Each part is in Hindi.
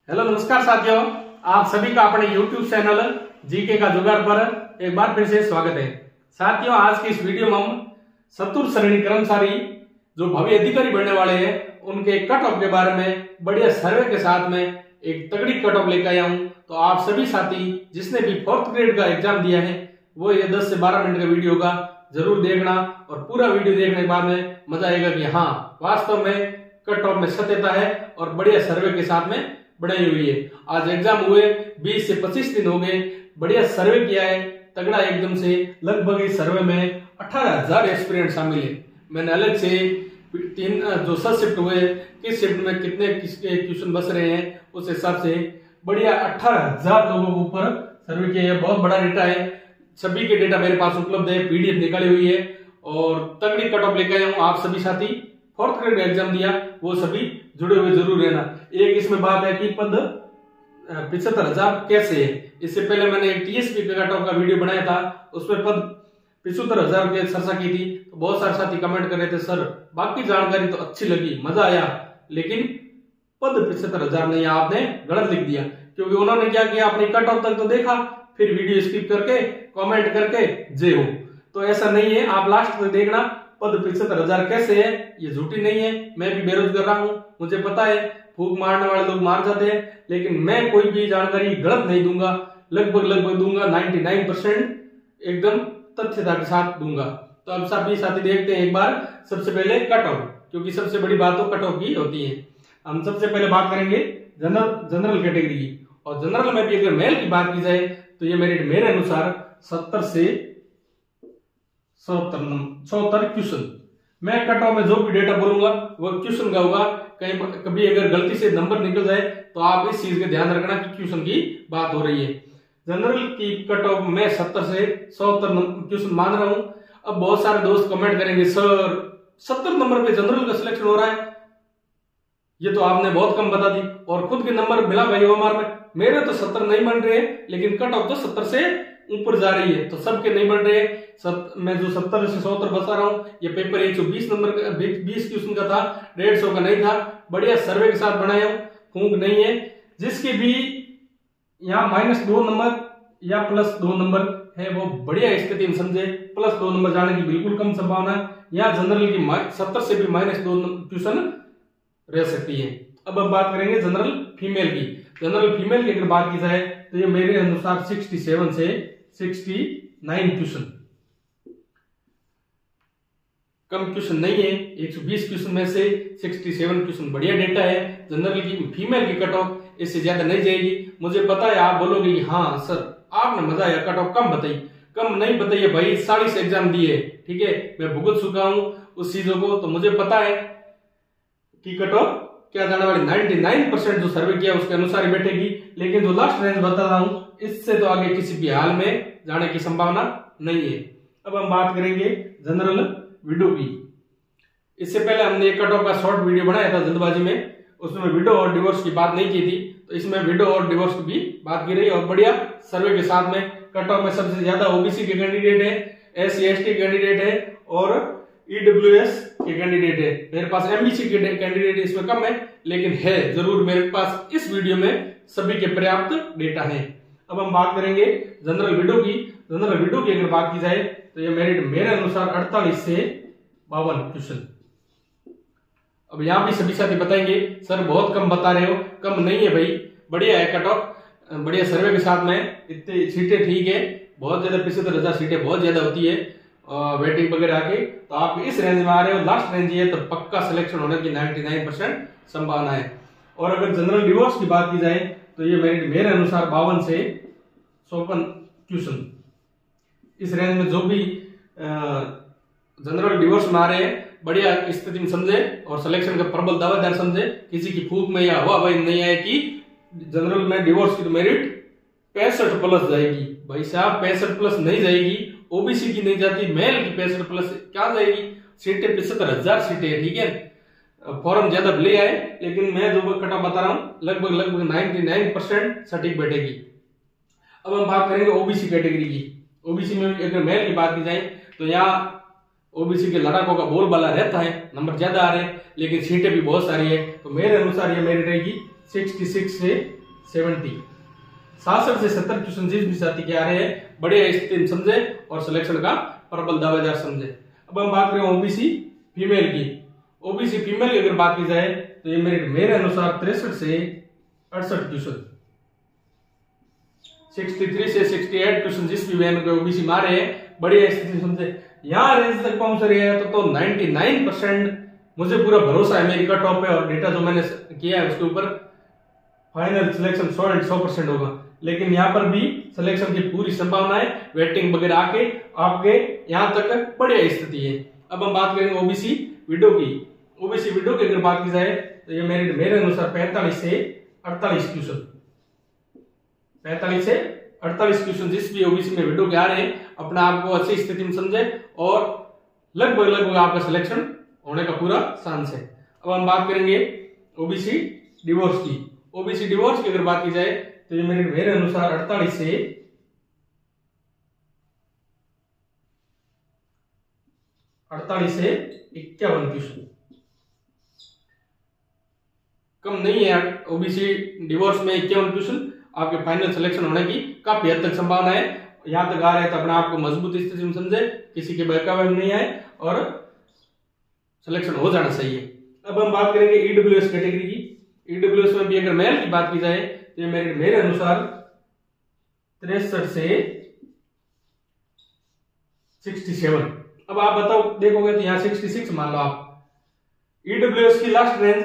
हेलो नमस्कार साथियों, आप सभी का अपने YouTube चैनल जीके का जुगाड़ पर एक बार फिर से स्वागत है। साथियों, आज की इस वीडियो में हम चतुर्थ श्रेणी कर्मचारी जो भावी अधिकारी बनने वाले हैं उनके कट ऑफ के बारे में बढ़िया सर्वे के साथ में एक तगड़ी कट ऑफ लेकर आया हूं। तो आप सभी साथी जिसने भी 4th ग्रेड का एग्जाम दिया है वो ये 10 से 12 मिनट का वीडियो का जरूर देखना और पूरा वीडियो देखने के बाद में मजा आएगा कि हाँ वास्तव में कट ऑफ में सत्यता है और बढ़िया सर्वे के साथ में बढ़ाई हुई है। आज एग्जाम हुए 20 से 25 दिन हो गए, बढ़िया सर्वे किया है तगड़ा एकदम से। लगभग इस सर्वे में 18,000 एस्पिरेंट शामिल है। मैंने अलग से तीन जो 7 शिफ्ट हुए, किस शिफ्ट में कितने किसके क्वेश्चन बच रहे हैं उस हिसाब से बढ़िया 18,000 लोगों के ऊपर सर्वे किया है। बहुत बड़ा डेटा है, सभी के डेटा मेरे पास उपलब्ध है, पीडीएफ निकाली हुई है और तगड़ी कट ऑफ लेकर आया हूं। आप सभी साथी 4th ग्रेड एग्जाम दिया वो सभी जुड़े हुए जरूर रहना। एक इसमें बात है कि पद 75,000 कैसे है। इससे पहले मैंने एक टीएसपी कट ऑफ का वीडियो बनाया था, उसमें पद 75,000 की चर्चा की थी। तो बहुत सारे साथी कमेंट कर रहे थे सर बाकी जानकारी तो अच्छी लगी, मजा आया, लेकिन पद 75,000 नहीं, आपने गलत लिख दिया। क्योंकि उन्होंने क्या किया, अपनी कट ऑफ तक तो देखा, फिर वीडियो स्किप करके कमेंट करके जे हो। तो ऐसा नहीं है, आप लास्ट तक देखना। पद 75,000 कैसे है, ये झूठी नहीं है। मैं भी बेरोजगार रहा हूं, मुझे पता है फूक मारने वाले लोग मार जाते हैं, लेकिन मैं कोई भी जानकारी गलत नहीं दूंगा। लगभग दूंगा, 99% एकदम तथ्यता के साथ दूंगा। तो अब सभी साथी देखते हैं एक बार सबसे पहले कट ऑफ, क्योंकि सबसे बड़ी बात तो कट ऑफ की होती है। हम सबसे पहले बात करेंगे जनरल कैटेगरी की। और जनरल में भी अगर मेल की बात की जाए तो ये मेरे अनुसार 70 से 74 क्वेश्चन। मैं कट ऑफ में जो भी डेटा बोलूंगा वो क्वेश्चन का होगा। कहीं कभी अगर गलती से नंबर निकल जाए तो आप इस चीज का ध्यान रखना कि क्वेश्चन की बात हो रही है। जनरल की कट ऑफ में 70 से 74 क्वेश्चन मान रहा हूं। अब बहुत सारे दोस्त कमेंट करेंगे सर 70 नंबर पे जनरल का सिलेक्शन हो रहा है, ये तो आपने बहुत कम बता दी। और खुद के नंबर मिला भाई ओएमआर में, मेरे तो 70 नहीं बन रहे, लेकिन कट ऑफ तो 70 से ऊपर जा रही है, तो सबके नहीं बन रहे। मैं जो 70 से 74 बता रहा हूं, ये पेपर 120 नंबर का 20 क्वेश्चन का था, 150 का नहीं था। बढ़िया सर्वे के साथ बनाया हूं, फूंक नहीं है। जिसके भी यहाँ -2 नंबर या +2 नंबर है वो बढ़िया स्थिति में समझे। +2 नंबर जाने की बिल्कुल कम संभावना है। यहाँ जनरल की 70 से भी -2 क्वेश्चन रह सकती है। अब हम बात करेंगे जनरल फीमेल की। जनरल फीमेल की अगर बात की जाए तो ये मेरे अनुसार 67 से 69 क्वेश्चन, कम क्वेश्चन नहीं है। 120 क्वेश्चन में से 67 क्वेश्चन बढ़िया डेटा है। जनरल की फीमेल की कट ऑफ इससे ज्यादा नहीं जाएगी। मुझे पता है आप बोलोगे कि हाँ सर आपने मजा आया, कट ऑफ कम बताई। कम नहीं बताइए भाई, 40 एग्जाम दिए, ठीक है, मैं भुगत चुका हूं उस चीजों को। तो मुझे पता है कि कट ऑफ क्या जाने वाली 99% जो सर्वे किया उसके अनुसार ही बैठेगी। लेकिन जो लास्ट रेंज बता रहा हूं इससे तो आगे किसी भी हाल में जाने की संभावना नहीं है। अब हम बात करेंगे जनरल विडो की। इससे पहले हमने एक कट ऑफ का शॉर्ट वीडियो बनाया था जल्दबाजी में, उसमें विडो और डिवोर्स की बात नहीं की थी। तो इसमें विडो और डिवोर्स की भी बात की रही और बढ़िया सर्वे के साथ में। कट ऑफ में सबसे ज्यादा ओबीसी के कैंडिडेट है, SC/ST कैंडिडेट है और EWS के कैंडिडेट है। मेरे पास MBC के कैंडिडेट इसमें कम है, लेकिन है जरूर मेरे पास इस वीडियो में सभी के पर्याप्त डेटा है। अब हम बात करेंगे जनरल विडो की। जनरल विडो की अगर बात की जाए तो ये मेरे अनुसार 48 से 52 क्वेश्चन। अब यहाँ भी सभी साथी बताएंगे सर बहुत कम बता रहे हो। कम नहीं है भाई, बढ़िया है कट ऑफ, बढ़िया सर्वे के साथ में। इतनी सीटें ठीक है, बहुत ज्यादा 75,000 सीटें बहुत ज्यादा होती है वेटिंग वगैरह आके। तो आप इस रेंज में आ रहे हो, लास्ट रेंज है तो पक्का सिलेक्शन होने की 99% संभावना है। और अगर जनरल डिवोर्स की बात की जाए तो ये मेरे अनुसार 52 से 54 क्वेश्चन। इस रेंज में जो भी जनरल डिवोर्स में आ रहे हैं बढ़िया स्थिति में समझे और सिलेक्शन का प्रबल दावेदार समझे। किसी की फूक में या हवा भाई नहीं आए कि जनरल में डिवोर्स की तो मेरिट 65+ जाएगी। भाई साहब 65+ नहीं जाएगी, ओबीसी की नहीं जाती, मेल की 65+ क्या जाएगी। सीटें 75,000 सीटें है, ठीक है। फॉर्म ज्यादा भले आए, लेकिन मैं जो कट ऑफ बता रहा हूं लगभग 99% सटीक बैठेगी। अब हम बात करेंगे ओबीसी कैटेगरी की। ओबीसी में अगर मेल की बात की जाए तो यहाँ ओबीसी के लड़ाकों का बोलबाला रहता है, नंबर ज्यादा आ रहे हैं, लेकिन सीटें भी बहुत सारी है। तो मेरे अनुसार ये मेरी रहेगी 66 से 70, 66 से 70 क्वेश्चन जिस भी साथी के आ रहे हैं बढ़िया स्थिति में समझे और सिलेक्शन का प्रबल दावेदार समझे। अब हम बात करें ओबीसी फीमेल की। ओबीसी फीमेल की अगर बात की जाए तो ये मेरे अनुसार 63 से 68 क्वेश्चन, 63 से 68 क्वेश्चन जिस भी बहन को ओबीसी मारे हैं बढ़िया स्थिति समझे। यहाँ रेंज तक पहुंच रही है तो 99% मुझे पूरा भरोसा है मेरी कट ऑफ पे और डेटा जो मैंने किया है उसके ऊपर फाइनल सिलेक्शन 100% होगा। लेकिन यहाँ पर भी सिलेक्शन की पूरी संभावना है, वेटिंग वगैरह आके आपके यहाँ तक बढ़िया स्थिति है। अब हम बात करेंगे ओबीसी विडो की। ओबीसी विडो की अगर बात की जाए तो ये मेरे अनुसार 45 से 48 क्वेश्चन, 45 से 48 क्वेश्चन जिस भी ओबीसी में विडो के आ रहे हैं अपने आप को अच्छी स्थिति में समझे और लगभग आपका सिलेक्शन होने का पूरा चांस है। अब हम बात करेंगे ओबीसी डिवोर्स की। ओबीसी डिवोर्स की अगर बात की जाए तो ये मेरे अनुसार 48 से 51 क्वेश्चन, कम नहीं है। ओबीसी डिवोर्स में 51 क्वेश्चन आपके फाइनल सिलेक्शन होने की काफी हद तक संभावना है। यहां तक आ रहे हैं तो अपने आप को मजबूत स्थिति में समझे, किसी के बहकावे में नहीं आए और सिलेक्शन हो जाना चाहिए। अब हम बात करेंगे ईडब्ल्यूएस कैटेगरी की। ईडब्ल्यूएस में भी अगर मेल की बात की जाए तो ये मेरे अनुसार 63 से 67। अब आप बताओ देखोगे तो यहाँ 66 मान लो आप। ईडब्ल्यूएस की लास्ट रेंज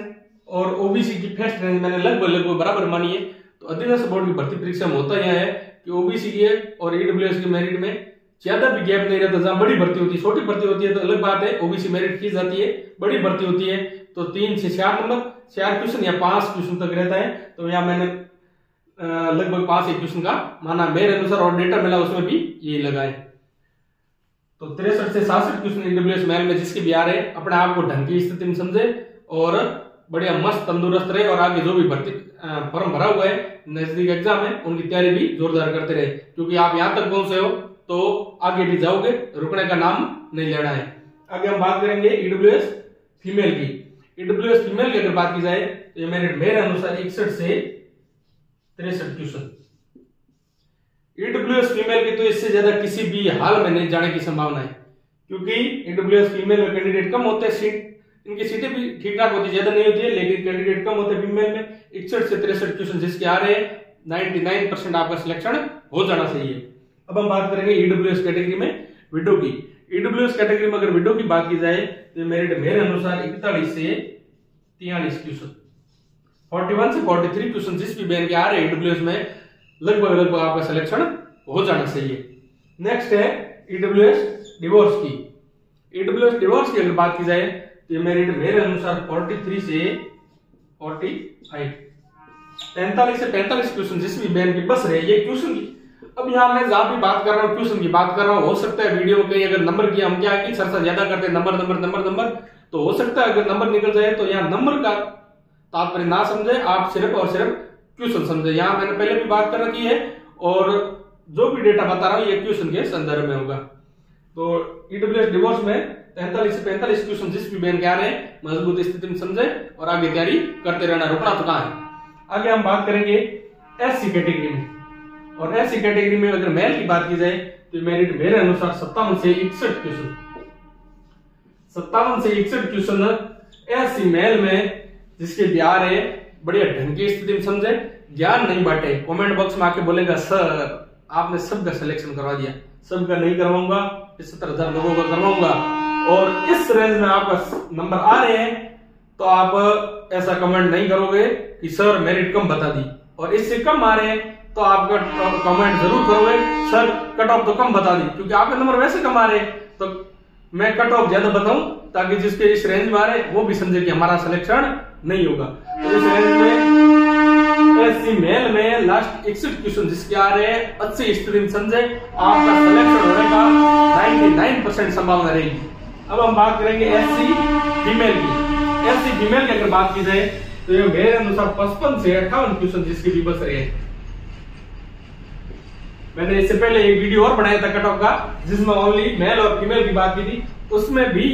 और ओबीसी की फर्स्ट रेंज मैंने लगभग बराबर मानी है। तो अधिराज्य बोर्ड की भर्ती परीक्षा में होता यह है कि ओबीसी की और ईडब्ल्यूएस की मेरिट में ज्यादा भी गैप नहीं रहता। जहां बड़ी भर्ती होती है, छोटी भर्ती होती है तो अलग बात है, ओबीसी मेरिट की जाती है। बड़ी भर्ती होती है तो 3 से 4 नंबर, 4 क्वेश्चन या 5 क्वेश्चन तक रहता है। तो यहाँ मैंने लगभग 5 क्वेश्चन का माना मेरे अनुसार और डेटा मिला उसमें भी यही लगा है। तो 63 से 67 क्वेश्चन ईडब्ल्यूएस मेल में जिसके भी आ रहे अपने आप को ढंग की स्थिति में समझे और बढ़िया मस्त तंदुरुस्त रहे और आगे जो भी भर्ती फॉर्म भरा हुआ है नजदीक एग्जाम है उनकी तैयारी भी जोरदार करते रहे, क्योंकि आप यहाँ तक पहुंचे हो तो आगे भी जाओगे, रुकने का नाम नहीं लेना है। आगे हम बात करेंगे ईडब्ल्यूएस फीमेल की। ईडब्ल्यूएस फीमेल की अगर बात की जाए तो ये मेरे अनुसार 61 से 63 क्वेश्चन। ईडब्ल्यूएस फीमेल की तो इससे ज्यादा किसी भी हाल में नहीं जाने की संभावना है, क्योंकि ईडब्ल्यूएस फीमेल में कैंडिडेट कम होते हैं, सीट इनकी सीटें भी ठीक ठाक होती है, ज्यादा नहीं होती है, लेकिन कैंडिडेट कम होते हैं फीमेल में। 61 से 63 क्वेश्चन जिसके आ रहे हैं 99% आपका सिलेक्शन हो जाना चाहिए। अब हम बात करेंगे ईडब्ल्यूएस कैटेगरी में विडो की। ईडब्ल्यूएस कैटेगरी में अगर विडो की बात की जाए तो मेरे अनुसार 41 से 43 क्वेश्चन, 41 से 43 क्वेश्चन जिस भी बहन के आ रहे हैं ईडब्ल्यूएस में लगभग आपका सिलेक्शन हो जाना चाहिए। नेक्स्ट है ईडब्ल्यूएस डिवोर्स की। ईडब्ल्यूएस डिवोर्स की अगर बात की जाए तो ये मेरे अनुसार 43 से 45, 45 से 45 क्वेश्चन जिस भी बहन की बस रहे ये क्वेश्चन की। अब यहाँ मैं जहां भी बात कर रहा हूँ क्वेश्चन की बात कर रहा हूँ, हो सकता है वीडियो में कहीं अगर नंबर किया हम क्या है कि चर्चा ज्यादा करते हैं नंबर नंबर नंबर नंबर, तो हो सकता है अगर नंबर निकल जाए तो यहाँ नंबर का तात्पर्य ना समझे, आप सिर्फ और सिर्फ क्वेश्चन समझे। यहाँ मैंने पहले भी बात कर रखी है और जो भी डेटा बता रहा हूँ ये क्वेश्चन के संदर्भ में होगा। तो ईडब्ल्यूएस डिवोर्स में 43 से 45 क्वेश्चन जिस भी बहन के आ रहे हैं मजबूत स्थिति में समझे और आगे तैयारी करते रहना, रुकना तो कहां है। आगे हम बात करेंगे एससी कैटेगरी में, और एससी कैटेगरी में अगर मेल की बात की जाए तो मेरे अनुसार 57 से 61 क्वेश्चन, 57 से 61 क्वेश्चन एससी मेल में जिसके भी आ रहे बढ़िया ढंग की स्थिति में समझे, ज्ञान नहीं बांटे। कमेंट बॉक्स में आके बोलेगा सर आपने सबका सिलेक्शन करवा दिया, सबका नहीं करवाऊंगा, 70,000 लोगों का करवाऊंगा। और इस रेंज में आपका नंबर आ रहे हैं तो आप ऐसा कमेंट नहीं करोगे कि सर मेरिट कम बता दी, और इससे कम आ रहे हैं तो आपका कमेंट जरूर करोगे सर कट ऑफ तो कम बता दी, क्योंकि आपके नंबर वैसे कम आ रहे हैं तो मैं कट ऑफ ज्यादा बताऊं ताकि जिसके इस रेंज में आ रहे वो भी समझे कि हमारा सिलेक्शन नहीं होगा। तो इस रेंज में एससी मेल में लास्ट 61 क्वेश्चन जिसके आ रहे हैं अच्छी स्थिति में समझे, आपका सिलेक्शन होने का 99% संभावना रहेगी। अब हम बात करेंगे एससी फीमेल की। एससी फीमेल की अगर बात की जाए तो ये मेरे अनुसार 55 से 58 क्वेश्चन जिसके भी बस रहे हैं। मैंने इससे पहले एक वीडियो और बनाया था कट ऑफ का जिसमें ओनली मेल और फीमेल की बात की थी, उसमें भी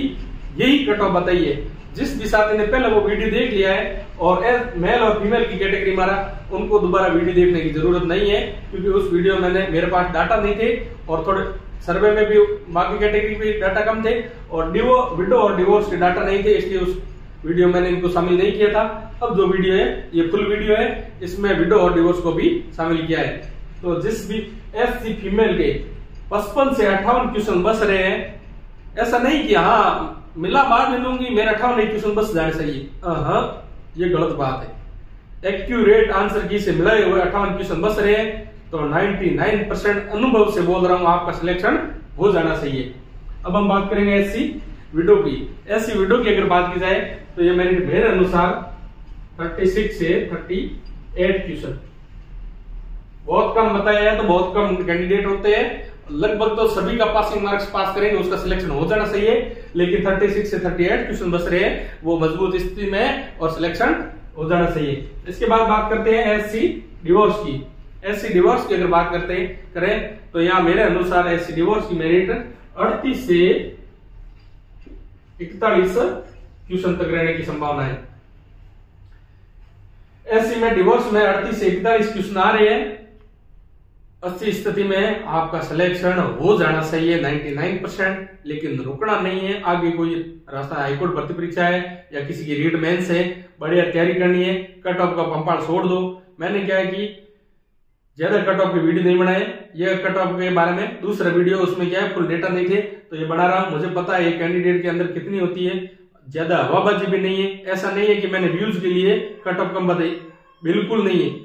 यही कट ऑफ बताई है। जिस भी साथी ने पहले वो वीडियो देख लिया है और मेल और फीमेल की कैटेगरी मारा, उनको दोबारा वीडियो देखने की जरूरत नहीं है, क्योंकि उस वीडियो में मेरे पास डाटा नहीं थे और थोड़े सर्वे में भी बाकी कैटेगरी पे डाटा कम थे और विडो और डिवोर्स के डाटा नहीं थे, इसलिए उस वीडियो मैंने इनको शामिल नहीं किया था। अब जो वीडियो है ये फुल वीडियो है, इसमें विडो और डिवोर्स को भी शामिल किया है। तो जिस भी एससी फीमेल के 55 से 58 क्वेश्चन बच रहे हैं, ऐसा नहीं कि हाँ मिला बाद में लूंगी मेरा 58 क्वेश्चन बस जाने चाहिए, हाँ ये गलत बात है। एक्यूरेट आंसर की से मिलाए हुए 58 क्वेश्चन बच रहे हैं, तो 99% अनुभव से बोल रहा हूं आपका सिलेक्शन हो जाना चाहिए। अब हम बात करेंगे एससी विडो की। एससी विडो की अगर बात की जाए तो ये मेरे अनुसार 36 से 38 क्वेश्चन बहुत कम बताया है, तो बहुत कम कैंडिडेट होते हैं, लगभग तो सभी का पासिंग मार्क्स पास करेंगे, उसका सिलेक्शन हो जाना चाहिए। लेकिन 36 से 38 क्वेश्चन बच रहे हैं, वो मजबूत स्थिति में और सिलेक्शन हो जाना चाहिए। इसके बाद बात करते हैं एससी डिवोर्स की। एससी डिवोर्स की अगर बात करें तो यहाँ मेरे अनुसार एससी डिवोर्स की मेरिट 38 से 41 क्वेश्चन तक रहने की संभावना है। एससी में डिवोर्स में 38 से 41 क्वेश्चन आ रहे हैं, अच्छी स्थिति में आपका सिलेक्शन हो जाना चाहिए 99%, लेकिन रुकना नहीं है। आगे कोई रास्ता हाईकोर्ट भर्ती परीक्षा है या किसी की रीड मेंस है, बढ़िया तैयारी करनी है, कट ऑफ का पंपाड़ छोड़ दो। मैंने क्या है कि ज्यादा कट ऑफ की वीडियो नहीं बनाए, ये कट ऑफ के बारे में दूसरा वीडियो, उसमें क्या है फुल डेटा नहीं थे, तो ये बना रहा हूं। मुझे पता है ये कैंडिडेट के अंदर कितनी होती है, ज्यादा हवाबाजी भी नहीं है। ऐसा नहीं है कि मैंने व्यूज के लिए कट ऑफ कम बताई, बिल्कुल नहीं है।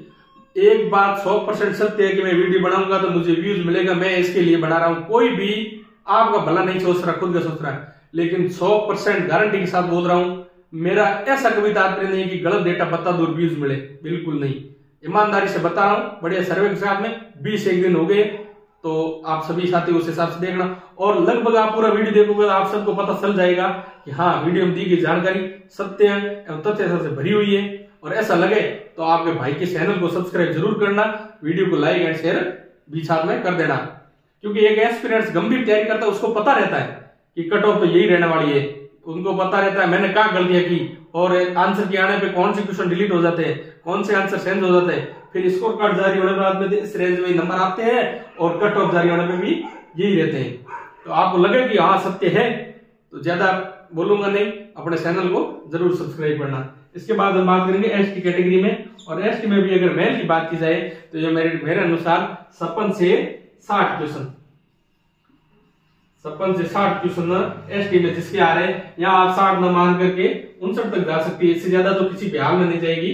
एक बात 100% सत्य है कि मैं वीडियो बनाऊंगा तो मुझे व्यूज मिलेगा, मैं इसके लिए बना रहा हूं। कोई भी आपका भला नहीं सोच रहा, खुद का सोच रहा है, लेकिन 100% गारंटी के साथ बोल रहा हूं, मेरा ऐसा कभी तात्पर्य नहीं है कि गलत डेटा बता दो व्यूज मिले, बिल्कुल नहीं। ईमानदारी से बता रहा हूं, बढ़िया सर्वे के साथ में 21 दिन हो गए, तो आप सभी साथी उस हिसाब से देखना और लगभग आप पूरा वीडियो देखोगे तो आप सबको पता चल जाएगा कि हाँ वीडियो में दी गई जानकारी सत्य एवं तथ्य से भरी हुई है। और ऐसा लगे तो आपके भाई के चैनल को सब्सक्राइब जरूर करना, वीडियो को लाइक एंड शेयर भी साथ में कर देना, क्योंकि एक एक्सपीरियंस गंभीर तैयारी करता है, उसको पता रहता है कि कट ऑफ तो यही रहने वाली है। उनको पता रहता है मैंने क्या गलतियां की और आंसर के आने पे कौन से क्वेश्चन डिलीट हो जाते हैं, कौन से आंसर चेंज हो जाते हैं, फिर स्कोर कार्ड जारी होने के बाद में इस रेंज में नंबर आते हैं और कट ऑफ जारी होने पे भी यही रहते हैं। तो आपको लगे कि हाँ सत्य है तो ज्यादा बोलूंगा नहीं, अपने चैनल को जरूर सब्सक्राइब करना। इसके बाद हम बात करेंगे एसटी कैटेगरी में, और एसटी में भी अगर मेल की बात की जाए तो ये मेरे अनुसार 56 से 60 क्वेश्चन 56 से 60 क्वेश्चन एसटी में जिसके आ रहे हैं, यहाँ आप 60 न मान करके 59 तक जा सकती है, इससे ज्यादा तो किसी भी हाल में नहीं जाएगी।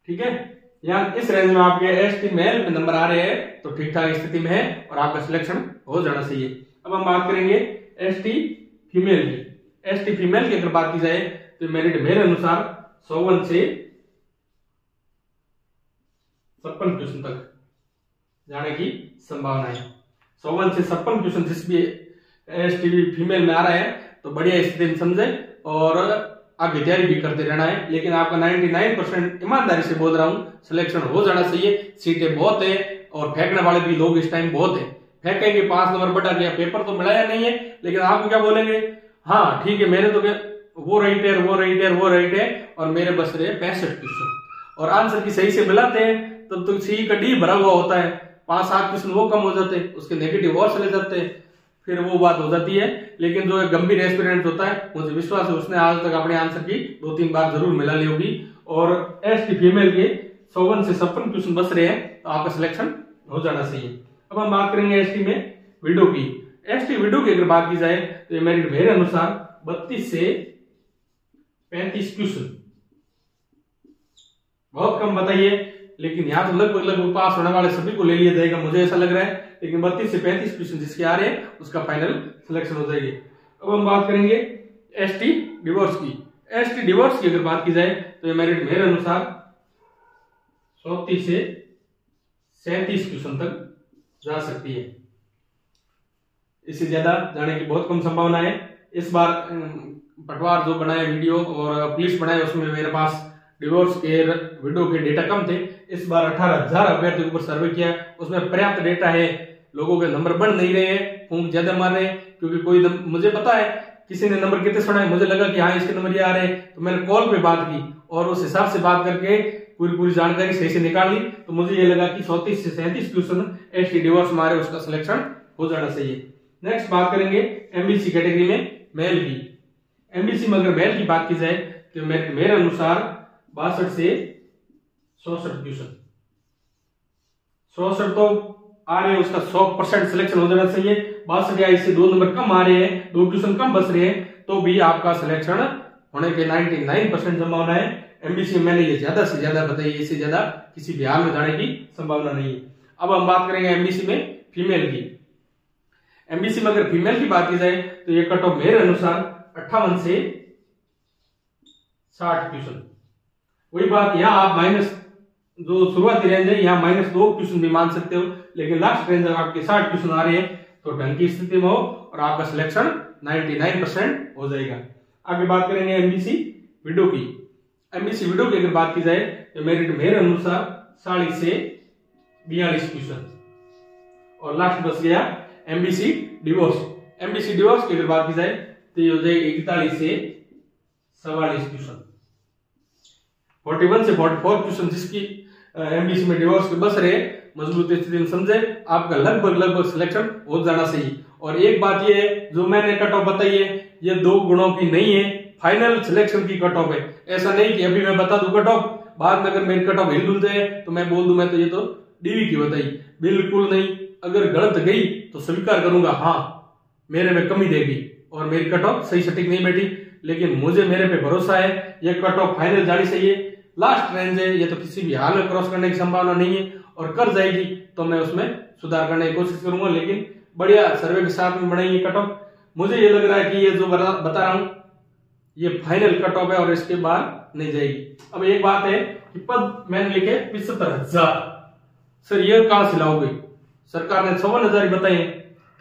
ठीक है, यहाँ इस रेंज में आपके एसटी मेल में नंबर आ रहे हैं तो ठीक ठाक स्थिति में है और आपका सिलेक्शन हो जाना चाहिए। अब हम बात करेंगे एसटी फीमेल की। एसटी फीमेल की अगर बात की जाए तो मेरिट मेरे अनुसार 54 से 56 क्वेश्चन तक जाने की संभावना है। 54 से 56 क्वेश्चन जिस भी एसटी फीमेल में आ रहा है तो बढ़िया स्थिति में समझे और आगे तैयारी भी करते रहना है। लेकिन आपका 99% ईमानदारी से बोल रहा हूं सिलेक्शन हो जाना चाहिए। सीटें बहुत है और फेंकने वाले भी लोग इस टाइम बहुत है, फेंकेंगे 5 नंबर बढ़ा गया, पेपर तो मिलाया नहीं है, लेकिन आप क्या बोलेंगे, हाँ ठीक है मेरे तो वो राइट है वो राइट है वो राइट है और मेरे बस रहे 65 क्वेश्चन और आंसर की सही से मिलाते हैं तब तो सी का डी भरा हुआ होता है, 5-7 क्वेश्चन वो कम हो जाते हैं, उसके नेगेटिव और चले जाते हैं, फिर वो बात हो जाती है। लेकिन जो एक गंभीर एस्पिरेंट होता है मुझे विश्वास है उसने आज तक अपने आंसर की 2-3 बार जरूर मिला ली होगी। और एसटी फीमेल के 54 से 56 क्वेश्चन बच रहे हैं तो आपका सिलेक्शन हो जाना चाहिए। अब हम बात करेंगे एसटी में विडो की। एसटी विडो की अगर बात की जाए तो मेरे अनुसार 32 से 35 क्वेश्चन बहुत कम बताइए, लेकिन यहाँ तो लगभग पास होने वाले सभी को ले लिया जाएगा मुझे ऐसा लग रहा है। लेकिन 32 से 35 क्वेश्चन जिसके आ रहे हैं उसका फाइनल सिलेक्शन हो जाएगी। अब हम बात करेंगे एसटी डिवोर्स की। एसटी डिवोर्स की अगर बात की जाए तो मेरे अनुसार 34 से 37 क्वेश्चन तक जा सकती है, इससे ज्यादा जाने की बहुत कम संभावना है। इस बार पटवार जो बनाए वीडियो और पुलिस बनाए उसमें मेरे पास डिवोर्स के विडो के डेटा कम थे। इस बार 18,000 अभ्यर्थी के ऊपर सर्वे किया, उसमें पर्याप्त डेटा है, लोगों के नंबर बढ़ नहीं रहे हैं, फूंक ज्यादा मार रहे हैं, क्योंकि कोई मुझे पता है किसी ने नंबर कितने सुना है, मुझे लगा कि हाँ इसके नंबर ये आ रहे हैं, तो मैंने कॉल पे बात की और उस हिसाब से बात करके पूरी जानकारी सही से निकाल ली। तो मुझे ये लगा कि 34 से 37 क्वेश्चन एसटी डिवोर्स में आ रहे, उसका सिलेक्शन हो जाना चाहिए। नेक्स्ट बात करेंगे एमबीसी कैटेगरी में मेल की। एमबीसी में अगर मेल की बात की जाए तो मेरे अनुसार 62 से 64 क्वेश्चन, 64 तो आ रहे हैं, उसका 100% सिलेक्शन हो जाना चाहिए। 62 या इससे 2 नंबर कम आ रहे हैं, 2 क्वेश्चन कम बच रहे हैं, तो भी आपका सिलेक्शन होने के 99% संभावना है। एमबीसी मैंने ये ज्यादा से ज्यादा बताई, इससे ज्यादा किसी भी हाल में जाने की संभावना नहीं है। अब हम बात करेंगे एमबीसी में फीमेल की। एमबीसी में अगर फीमेल की बात की जाए तो ये कट ऑफ मेरे अनुसार 58 से 60 क्वेश्चन। वही बात, यहाँ आप माइनस जो शुरुआती रेंज है यहाँ -2 क्वेश्चन भी मान सकते हो, लेकिन लास्ट रेंज आपके 60 क्वेश्चन आ रहे हैं तो ढंग की स्थिति में हो और आपका सिलेक्शन 99% हो जाएगा। आगे बात करेंगे एमबीसी विडो की। एमबीसी विडो की अगर बात की जाए तो मेरे अनुसार 40 से 42 क्वेश्चन और लास्ट बच गया एमबीसी डिवोर्स। एमबीसी डिवोर्स की अगर बात की जाए तो ये हो जाएगा 41 से 44 क्वेश्चन। 41 से 44 क्वेश्चन जिसकी एमबीसी में डिवोर्स के बस रहे, मजबूत स्थिति में समझे, आपका लगभग सिलेक्शन हो जाना चाहिए। और एक बात ये है, जो मैंने कट ऑफ बताई है ये 2 गुणों की नहीं है, फाइनल सिलेक्शन की कट ऑफ है। ऐसा नहीं कि अभी मैं बता दूं कट ऑफ, बाद में अगर मेरी कट ऑफ हिल जाए तो मैं बोल दूं मैं तो ये तो डीवी की बताई, बिल्कुल नहीं। अगर गलत गई तो स्वीकार करूंगा, हाँ मेरे में कमी देगी और मेरी कट ऑफ सही सटीक नहीं बैठी, लेकिन मुझे मेरे पे भरोसा है ये कट ऑफ फाइनल जानी चाहिए। लास्ट रेंज है, ये तो किसी भी हाल में क्रॉस करने की संभावना नहीं है, और कर जाएगी तो मैं उसमें सुधार करने की कोशिश करूंगा, लेकिन बढ़िया सर्वे के साथ में बढ़ाएंगे कट ऑफ। मुझे ये लग रहा है कि ये जो बता रहा हूं ये फाइनल कट ऑफ है और इसके बाद नहीं जाएगी। अब एक बात है कि पद मैंने लिखे 75,000, सर ये कहां से लाओगे, सरकार ने 54,000 ही बताए,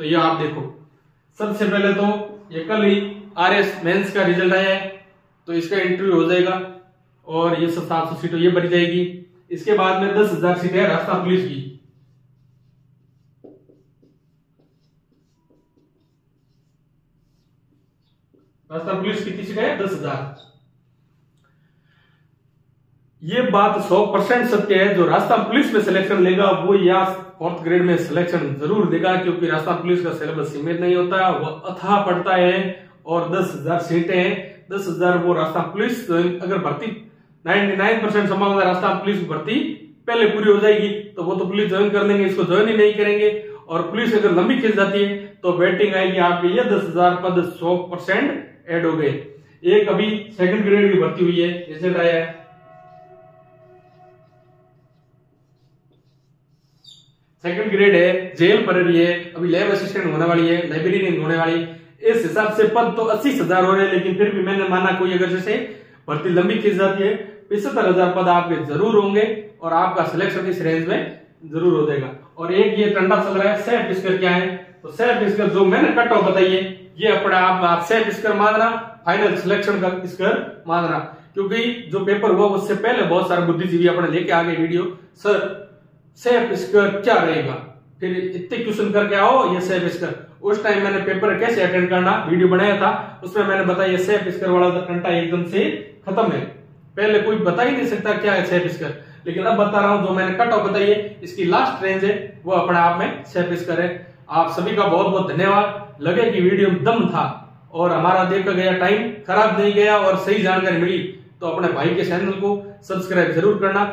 तो ये आप देखो। सबसे पहले तो ये कल ही आरएस मेंस का रिजल्ट आया है, तो इसका इंटरव्यू हो जाएगा और ये 700 सीटों ये भरी जाएगी। इसके बाद में 10,000 सीटें है राजस्थान पुलिस की। राजस्थान पुलिस की कितनी सीटें है? 10,000। ये बात 100% सत्य है, जो राजस्थान पुलिस में सिलेक्शन लेगा वो या 4th ग्रेड में सिलेक्शन जरूर देगा, क्योंकि राजस्थान पुलिस का सिलेबस सीमित नहीं होता, वो अथाह पड़ता है और 10,000 सीटें हैं। 10,000 वो राजस्थान पुलिस अगर भर्ती 99% संभावना राजस्थान पुलिस की भर्ती पहले पूरी हो जाएगी तो वो तो पुलिस ज्वाइन कर लेंगे, इसको ज्वाइन ही नहीं करेंगे। और पुलिस अगर लंबी खिंच जाती है तो वेटिंग आएगी आपके, ये 10,000 पद 100% ऐड हो गए। एक अभी 2nd ग्रेड की भर्ती हुई है, रिजल्ट आया है, 2nd ग्रेड है, जेल प्रहरी है, अभी लैब असिस्टेंट होने वाली है, लाइब्रेरियन होने वाली। इस हिसाब से पद तो 80,000 हो रहे हैं, लेकिन फिर भी मैंने माना कोई अगर जैसे भर्ती लंबी खिंच जाती है 75,000 पद आपके जरूर होंगे और आपका सिलेक्शन इस रेंज में जरूर हो जाएगा। और एक ये टंडा चल रहा है सेफ स्कोर क्या है, तो सेफ स्कोर जो मैंने कट ऑफ बताई है ये अपने आप सेफ स्कोर मानना, फाइनल सिलेक्शन का स्कोर मानना, क्योंकि जो पेपर हुआ उससे पहले बहुत सारे बुद्धिजीवी अपने लेके आ गए वीडियो, सर सेफ स्कोर क्या रहेगा, फिर इतने क्वेश्चन करके आओ ये सेफ स्कोर। उस टाइम मैंने पेपर कैसे अटेंड करना वीडियो बनाया था, उसमें मैंने बताया सेफ स्कोर वाला घंटा एकदम से खत्म है, पहले कोई बता ही नहीं सकता क्या है सेफ स्कोर। लेकिन अब बता रहा हूं जो मैंने कट ऑफ बताई है इसकी लास्ट रेंज है वो अपने आप में सेफ स्कोर है। आप सभी का बहुत बहुत धन्यवाद। लगे कि वीडियो में दम था और हमारा देखा गया टाइम खराब नहीं गया और सही जानकारी मिली, तो अपने भाई के चैनल को सब्सक्राइब जरूर करना।